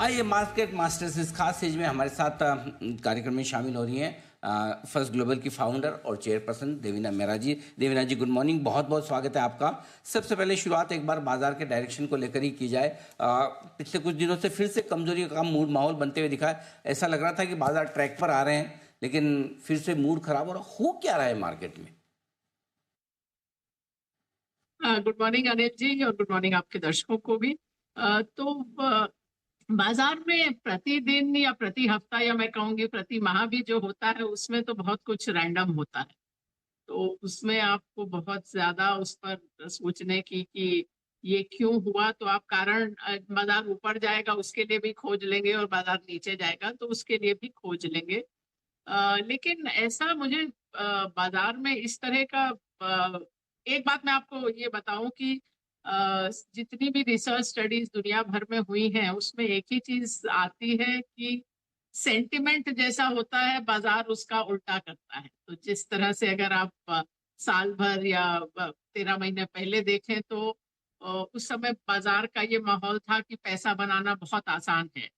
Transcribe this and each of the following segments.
आइए market masters इस खास सीरीज में हमारे साथ कार्यक्रम में शामिल हो रही हैं फर्स्ट ग्लोबल की फाउंडर और चेयरपर्सन देवीना मेहरा जी। देवीना जी, गुड मॉर्निंग, बहुत बहुत स्वागत है आपका। सबसे पहले शुरुआत एक बार बाजार के डायरेक्शन को लेकर ही की जाए। पिछले कुछ दिनों से फिर से कमजोरी का मूड माहौल बनते हुए दिखा है। ऐसा लग रहा था कि बाजार ट्रैक पर आ रहे हैं, लेकिन फिर से मूड खराब हो क्या रहा है मार्केट में? गुड मॉर्निंग अनिल जी, और गुड मॉर्निंग आपके दर्शकों को भी। बाजार में प्रतिदिन या प्रति हफ्ता या मैं कहूंगी प्रति माह भी जो होता है उसमें तो बहुत कुछ रैंडम होता है। तो उसमें आपको बहुत ज्यादा उस पर सोचने की कि ये क्यों हुआ, तो आप कारण बाजार ऊपर जाएगा उसके लिए भी खोज लेंगे और बाजार नीचे जाएगा तो उसके लिए भी खोज लेंगे। लेकिन ऐसा मुझे बाजार में इस तरह का एक बात मैं आपको ये बताऊं कि जितनी भी रिसर्च स्टडीज दुनिया भर में हुई हैं उसमें एक ही चीज आती है कि सेंटिमेंट जैसा होता है बाजार उसका उल्टा करता है। तो जिस तरह से अगर आप साल भर या 13 महीने पहले देखें तो उस समय बाजार का ये माहौल था कि पैसा बनाना बहुत आसान है।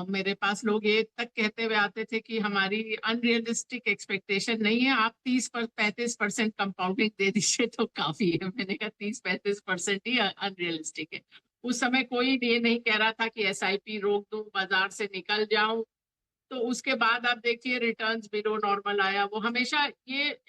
मेरे पास लोग ये तक कहते हुए आते थे कि हमारी अनरियलिस्टिक एक्सपेक्टेशन नहीं है, आप 30-35% कंपाउंडिंग दे दीजिए तो काफी है। मैंने कहा 30-35% ही अनरियलिस्टिक है। उस समय कोई ये नहीं कह रहा था कि एसआईपी रोक दूं, बाजार से निकल जाऊं। तो उसके बाद आप देखिए रिटर्न्स बिलो नॉर्मल आया। वो हमेशा ये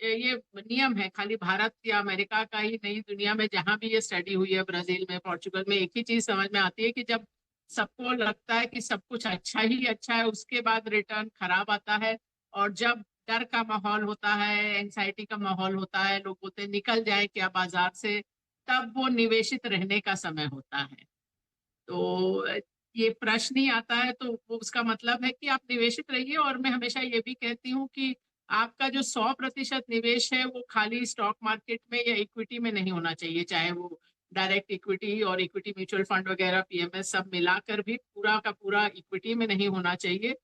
नियम है, खाली भारत या अमेरिका का ही नहीं, दुनिया में जहां भी ये स्टडी हुई है, ब्राजील में, पोर्चुगल में, एक ही चीज समझ में आती है कि जब सबको लगता है कि सब कुछ अच्छा ही अच्छा है उसके बाद रिटर्न खराब आता है। और जब डर का माहौल होता है, एंग्जाइटी का माहौल होता है, लोग बोलते हैं निकल जाए क्या बाजार से, तब वो निवेशित रहने का समय होता है। तो ये प्रश्न ही आता है तो वो उसका मतलब है कि आप निवेशित रहिए। और मैं हमेशा ये भी कहती हूँ कि आपका जो 100% निवेश है वो खाली स्टॉक मार्केट में या इक्विटी में नहीं होना चाहिए, चाहे वो डायरेक्ट इक्विटी और इक्विटी म्यूचुअल फंड वगैरह पीएमएस सब मिलाकर भी पूरा का पूरा इक्विटी में नहीं होना चाहिए।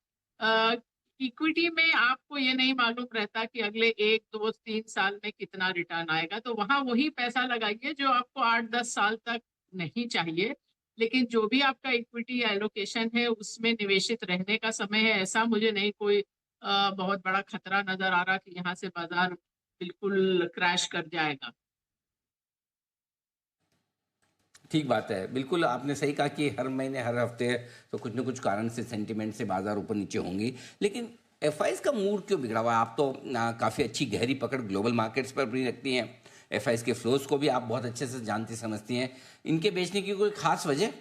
इक्विटी में आपको ये नहीं मालूम रहता कि अगले 1 2 3 साल में कितना रिटर्न आएगा, तो वहां वही पैसा लगाइए जो आपको 8 10 साल तक नहीं चाहिए। लेकिन जो भी आपका इक्विटी एलोकेशन है उसमें निवेशित रहने का समय है। ऐसा मुझे नहीं कोई बहुत बड़ा खतरा नजर आ रहा कि यहाँ से बाजार बिल्कुल क्रैश कर जाएगा। ठीक बात है, बिल्कुल आपने सही कहा कि हर महीने हर हफ्ते तो कुछ न कुछ कारण से सेंटिमेंट से बाजार ऊपर नीचे होंगी। लेकिन एफआईज का मूड क्यों बिगड़ा हुआ है? आप तो काफ़ी अच्छी गहरी पकड़ ग्लोबल मार्केट्स पर भी रखती हैं। एफआईज के फ्लोज को भी आप बहुत अच्छे से जानती समझती हैं। इनके बेचने की कोई खास वजह?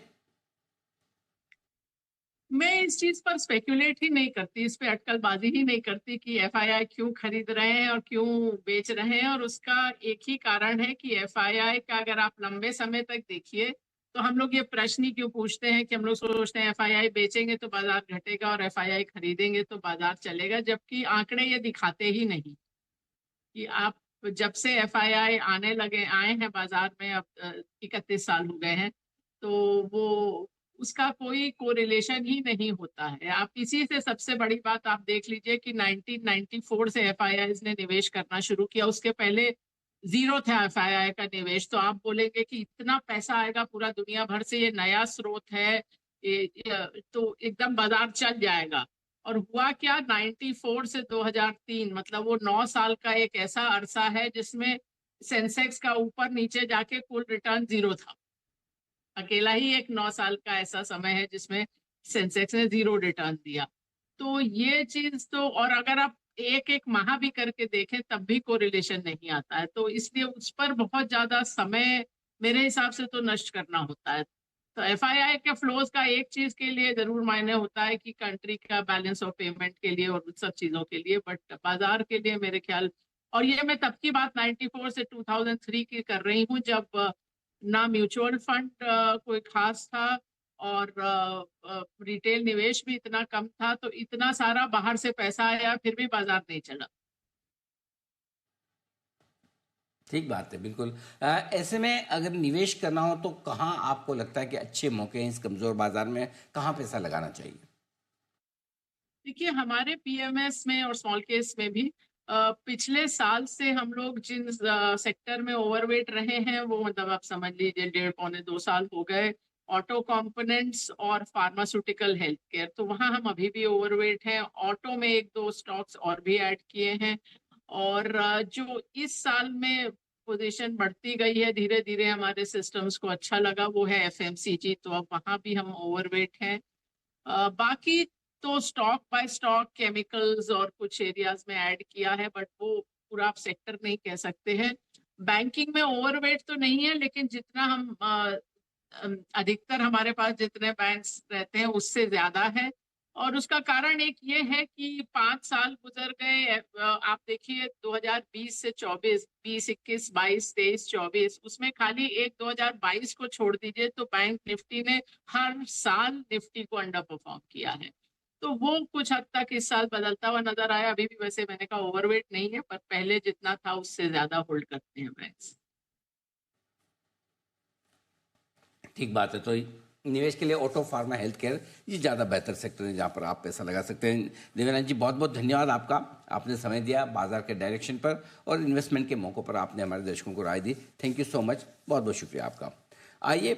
मैं इस चीज पर स्पेक्युलेट ही नहीं करती, इस पे अटकलबाजी ही नहीं करती कि एफआईआई क्यों खरीद रहे हैं और क्यों बेच रहे हैं। और उसका एक ही कारण है कि एफआईआई का अगर आप लंबे समय तक देखिए तो हम लोग ये प्रश्न ही क्यों पूछते हैं कि हम लोग सोचते हैं एफआईआई बेचेंगे तो बाजार घटेगा और एफआईआई खरीदेंगे तो बाजार चलेगा, जबकि आंकड़े ये दिखाते ही नहीं कि आप जब से एफआईआई आने लगे आए हैं बाजार में, अब 31 साल हो गए हैं, तो वो उसका कोई कोरिलेशन ही नहीं होता है। आप इसी से सबसे बड़ी बात आप देख लीजिए कि 1994 से एफआईआई ने निवेश करना शुरू किया, उसके पहले जीरो था एफआईआई का निवेश। तो आप बोलेंगे कि इतना पैसा आएगा पूरा दुनिया भर से, ये नया स्रोत है, तो एकदम बाजार चल जाएगा। और हुआ क्या, 94 से 2003 मतलब वो 9 साल का एक ऐसा अरसा है जिसमें सेंसेक्स का ऊपर नीचे जाके कुल रिटर्न जीरो था। अकेला ही एक 9 साल का ऐसा समय है जिसमें सेंसेक्स ने जीरो रिटर्न दिया। तो ये चीज तो, और अगर आप एक एक माह भी करके देखें तब भी कोरिलेशन नहीं आता है। तो इसलिए उस पर बहुत ज्यादा समय मेरे हिसाब से तो नष्ट करना होता है। तो एफआईआई के फ्लोज का एक चीज के लिए जरूर मायने होता है कि कंट्री का बैलेंस ऑफ पेमेंट के लिए और उन सब चीजों के लिए, बट बाजार के लिए मेरे ख्याल, और ये मैं तब की बात 94 से 2003 की कर रही हूँ जब ना म्यूचुअल फंड कोई खास था और रिटेल निवेश भी इतना कम था, तो इतना सारा बाहर से पैसा आया फिर भी बाजार नहीं चला। ठीक बात है, बिल्कुल। ऐसे में अगर निवेश करना हो तो कहाँ आपको लगता है कि अच्छे मौके हैं इस कमज़ोर बाजार में, कहाँ पैसा लगाना चाहिए? देखिए हमारे पीएमएस में और स्मॉल केस में भी पिछले साल से हम लोग जिन सेक्टर में ओवरवेट रहे हैं वो मतलब आप समझ लीजिए 1.5 पौने 2 साल हो गए। ऑटो कंपोनेंट्स और फार्मास्यूटिकल हेल्थ केयर, तो वहाँ हम अभी भी ओवरवेट हैं। ऑटो में एक दो स्टॉक्स और भी ऐड किए हैं। और जो इस साल में पोजीशन बढ़ती गई है धीरे धीरे, हमारे सिस्टम्स को अच्छा लगा, वो है एफएमसीजी, तो अब वहाँ भी हम ओवरवेट हैं। बाकी तो स्टॉक बाय स्टॉक केमिकल्स और कुछ एरियाज में ऐड किया है, बट वो पूरा आप सेक्टर नहीं कह सकते हैं। बैंकिंग में ओवरवेट तो नहीं है, लेकिन जितना हम अधिकतर हमारे पास जितने बैंक्स रहते हैं उससे ज्यादा है। और उसका कारण एक ये है कि 5 साल गुजर गए। आप देखिए 2020 से 24, 20, 21, 22, 23, 24, उसमें खाली एक 2022 को छोड़ दीजिए तो बैंक निफ्टी ने हर साल निफ्टी को अंडर परफॉर्म किया है। तो वो कुछ हद तक इस साल बदलता हुआ नजर आया। अभी भी वैसे मैंने कहा ओवरवेट नहीं है, पर पहले जितना था उससे ज्यादा होल्ड करते हैं बैंक्स। ठीक बात है। तो निवेश के लिए ऑटो फार्मा हेल्थ केयर ये ज़्यादा बेहतर सेक्टर है जहाँ पर आप पैसा लगा सकते हैं। देवेंद्र जी बहुत बहुत धन्यवाद आपका, आपने समय दिया बाजार के डायरेक्शन पर और इन्वेस्टमेंट के मौक़ों पर आपने हमारे दर्शकों को राय दी। थैंक यू सो मच, बहुत बहुत शुक्रिया आपका। आइए